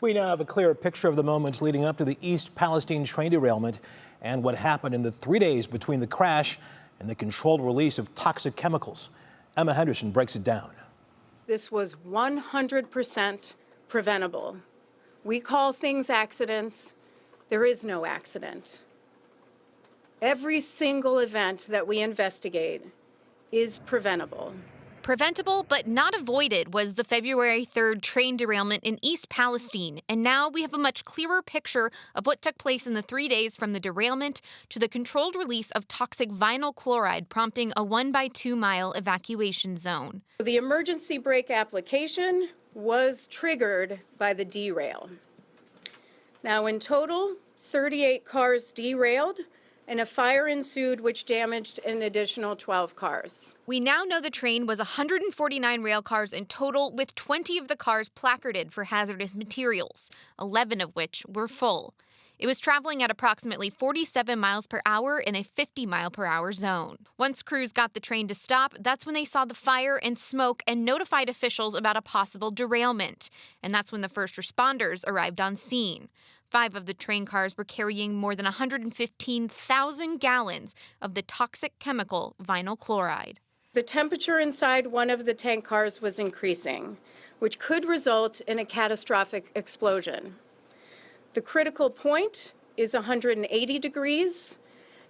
We now have a clearer picture of the moments leading up to the East Palestine train derailment and what happened in the 3 days between the crash and the controlled release of toxic chemicals. Emma Henderson breaks it down. This was 100% preventable. We call things accidents. There is no accident. Every single event that we investigate is preventable. Preventable but not avoided was the February 3rd train derailment in East Palestine, and now we have a much clearer picture of what took place in the 3 days from the derailment to the controlled release of toxic vinyl chloride, prompting a 1 by 2 mile evacuation zone. The emergency brake application was triggered by the derail. Now, in total, 38 cars derailed, and a fire ensued which damaged an additional 12 cars. We now know the train was 149 rail cars in total, with 20 of the cars placarded for hazardous materials, 11 of which were full. It was traveling at approximately 47 miles per hour in a 50 mile per hour zone. Once crews got the train to stop, that's when they saw the fire and smoke and notified officials about a possible derailment. And that's when the first responders arrived on scene. 5 of the train cars were carrying more than 115,000 gallons of the toxic chemical vinyl chloride. The temperature inside one of the tank cars was increasing, which could result in a catastrophic explosion. The critical point is 180 degrees,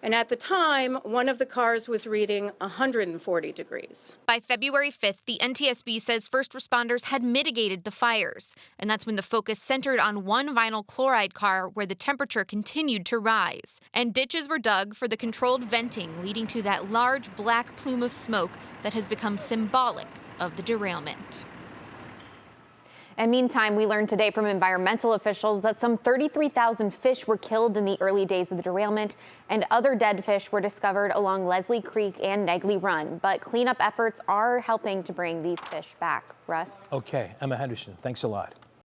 and at the time, one of the cars was reading 140 degrees. By February 5th, the NTSB says first responders had mitigated the fires, and that's when the focus centered on one vinyl chloride car where the temperature continued to rise. And ditches were dug for the controlled venting, leading to that large black plume of smoke that has become symbolic of the derailment. And meantime, we learned today from environmental officials that some 33,000 fish were killed in the early days of the derailment, and other dead fish were discovered along Leslie Creek and Negley Run. But cleanup efforts are helping to bring these fish back. Russ? Okay, Emma Henderson, thanks a lot.